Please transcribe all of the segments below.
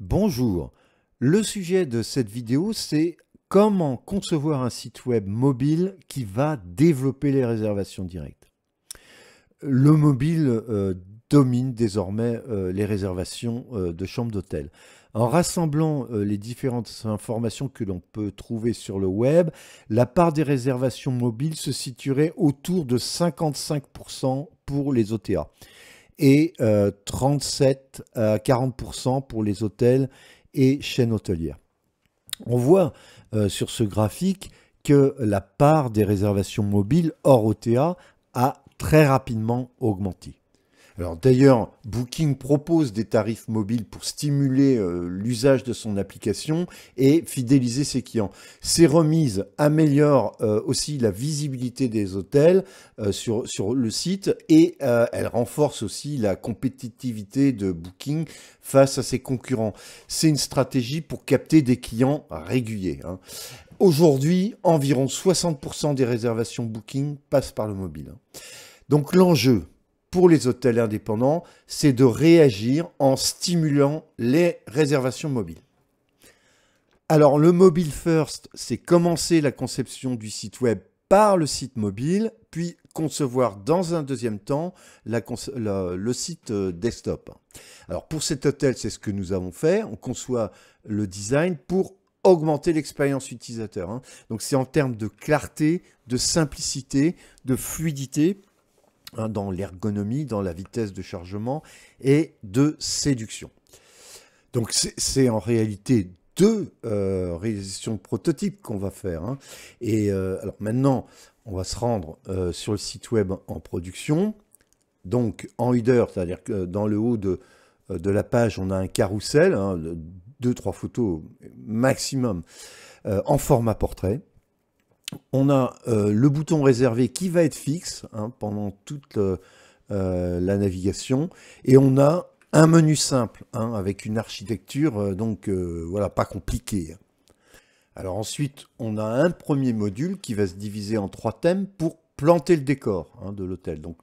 Bonjour, le sujet de cette vidéo c'est comment concevoir un site web mobile qui va développer les réservations directes. Le mobile domine désormais les réservations de chambres d'hôtel. En rassemblant les différentes informations que l'on peut trouver sur le web, la part des réservations mobiles se situerait autour de 55% pour les OTA et 37 à 40% pour les hôtels et chaînes hôtelières. On voit sur ce graphique que la part des réservations mobiles hors OTA a très rapidement augmenté. Alors d'ailleurs, Booking propose des tarifs mobiles pour stimuler l'usage de son application et fidéliser ses clients. Ces remises améliorent aussi la visibilité des hôtels sur le site et elles renforcent aussi la compétitivité de Booking face à ses concurrents. C'est une stratégie pour capter des clients réguliers. Aujourd'hui, environ 60% des réservations Booking passent par le mobile. Donc l'enjeu pour les hôtels indépendants, c'est de réagir en stimulant les réservations mobiles. Alors le mobile first, c'est commencer la conception du site web par le site mobile, puis concevoir dans un deuxième temps le site desktop. Alors pour cet hôtel, c'est ce que nous avons fait. On conçoit le design pour augmenter l'expérience utilisateur. Donc c'est en termes de clarté, de simplicité, de fluidité, dans l'ergonomie, dans la vitesse de chargement et de séduction. Donc c'est en réalité deux réalisations de prototypes qu'on va faire. Et alors maintenant, on va se rendre sur le site web en production. Donc en header, c'est-à-dire que dans le haut de la page, on a un carrousel, 2-3 photos maximum en format portrait. On a le bouton réservé qui va être fixe pendant toute la navigation. Et on a un menu simple avec une architecture voilà, pas compliquée. Alors ensuite, on a un premier module qui va se diviser en 3 thèmes pour planter le décor de l'hôtel. Donc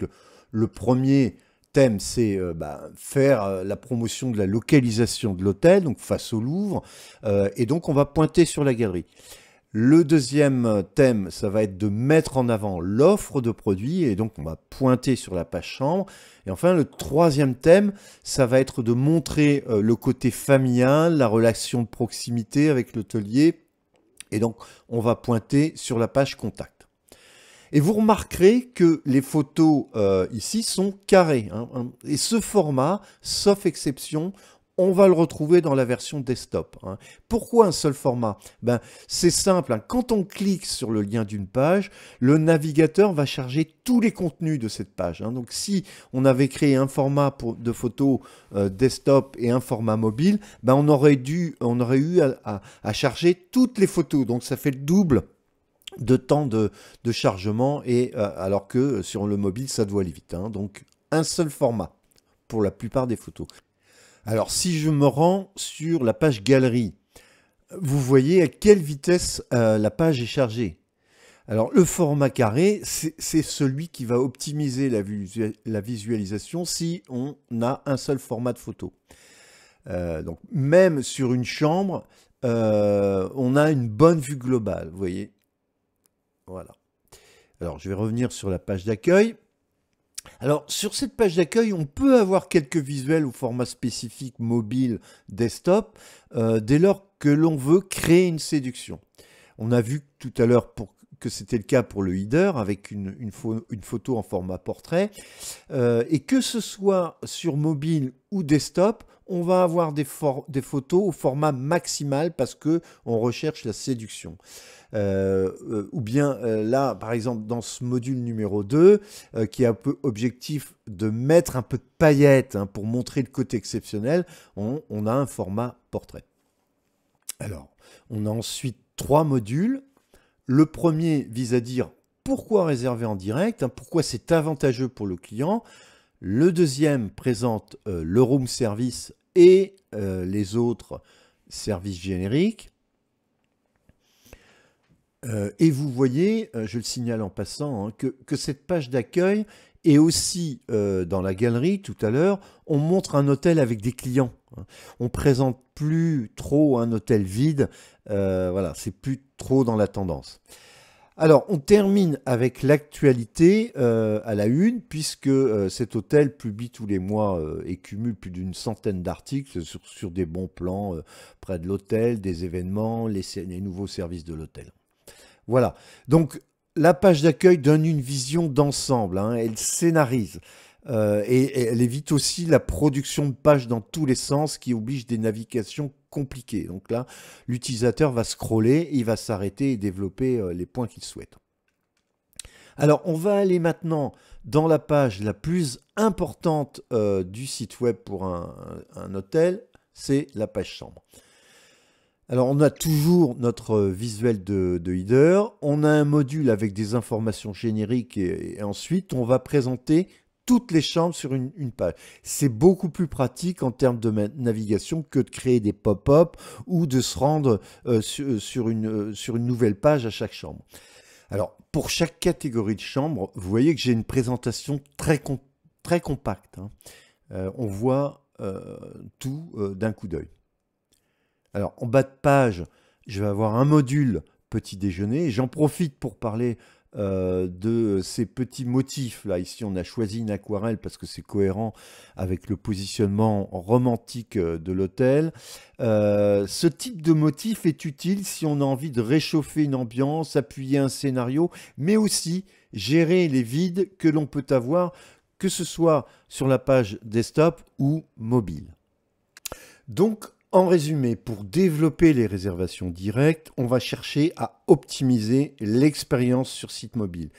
le premier thème, c'est faire la promotion de la localisation de l'hôtel, donc face au Louvre. Et donc on va pointer sur la galerie. Le deuxième thème, ça va être de mettre en avant l'offre de produits et donc on va pointer sur la page chambre. Et enfin, le troisième thème, ça va être de montrer le côté familial, la relation de proximité avec l'hôtelier. Et donc, on va pointer sur la page contact. Et vous remarquerez que les photos ici sont carrées. Et ce format, sauf exception, on va le retrouver dans la version desktop. Pourquoi un seul format? C'est simple, quand on clique sur le lien d'une page, le navigateur va charger tous les contenus de cette page. Donc si on avait créé un format de photos desktop et un format mobile, on aurait eu à charger toutes les photos. Donc ça fait le double de temps de chargement, et alors que sur le mobile, ça doit aller vite. Donc un seul format pour la plupart des photos. Alors, si je me rends sur la page galerie, vous voyez à quelle vitesse la page est chargée. Alors, le format carré, c'est celui qui va optimiser la visualisation si on a un seul format de photo. Donc, même sur une chambre, on a une bonne vue globale, vous voyez. Voilà. Alors, je vais revenir sur la page d'accueil. Alors, sur cette page d'accueil, on peut avoir quelques visuels au format spécifique mobile desktop dès lors que l'on veut créer une séduction. On a vu tout à l'heure que c'était le cas pour le header avec une photo en format portrait. Et que ce soit sur mobile ou desktop, on va avoir des photos au format maximal parce qu'on recherche la séduction. Ou bien là, par exemple, dans ce module numéro 2, qui a un peu objectif de mettre un peu de paillettes pour montrer le côté exceptionnel, on a un format portrait. Alors, on a ensuite 3 modules. Le premier vise à dire pourquoi réserver en direct, pourquoi c'est avantageux pour le client. Le deuxième présente le room service et les autres services génériques. Et vous voyez, je le signale en passant, que cette page d'accueil Et aussi, dans la galerie, tout à l'heure, on montre un hôtel avec des clients. On ne présente plus trop un hôtel vide. Voilà, c'est plus trop dans la tendance. Alors, on termine avec l'actualité à la une, puisque cet hôtel publie tous les mois et cumule plus d'une centaine d'articles sur des bons plans près de l'hôtel, des événements, les nouveaux services de l'hôtel. Voilà, donc la page d'accueil donne une vision d'ensemble, hein, elle scénarise. Et elle évite aussi la production de pages dans tous les sens qui oblige des navigations compliquées. Donc là, l'utilisateur va scroller, il va s'arrêter et développer les points qu'il souhaite. Alors, on va aller maintenant dans la page la plus importante du site web pour un hôtel, c'est la page chambre. Alors, on a toujours notre visuel de header, on a un module avec des informations génériques et ensuite, on va présenter toutes les chambres sur une page. C'est beaucoup plus pratique en termes de navigation que de créer des pop-up ou de se rendre sur une nouvelle page à chaque chambre. Alors, pour chaque catégorie de chambre, vous voyez que j'ai une présentation très compacte, hein. On voit tout d'un coup d'œil. Alors, en bas de page, je vais avoir un module petit déjeuner. J'en profite pour parler de ces petits motifs. Là, ici, on a choisi une aquarelle parce que c'est cohérent avec le positionnement romantique de l'hôtel. Ce type de motif est utile si on a envie de réchauffer une ambiance, appuyer un scénario, mais aussi gérer les vides que l'on peut avoir, que ce soit sur la page desktop ou mobile. Donc, en résumé, pour développer les réservations directes, on va chercher à optimiser l'expérience sur site mobile.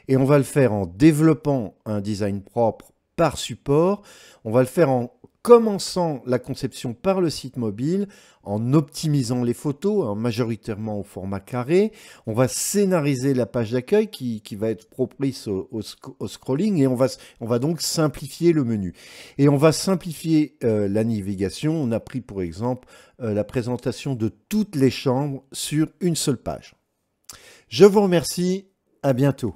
Et on va le faire en développant un design propre par support. On va le faire en commençant la conception par le site mobile, en optimisant les photos, hein, majoritairement au format carré. On va scénariser la page d'accueil qui va être propice au scrolling et on va donc simplifier le menu. Et on va simplifier la navigation. On a pris pour exemple la présentation de toutes les chambres sur une seule page. Je vous remercie, à bientôt.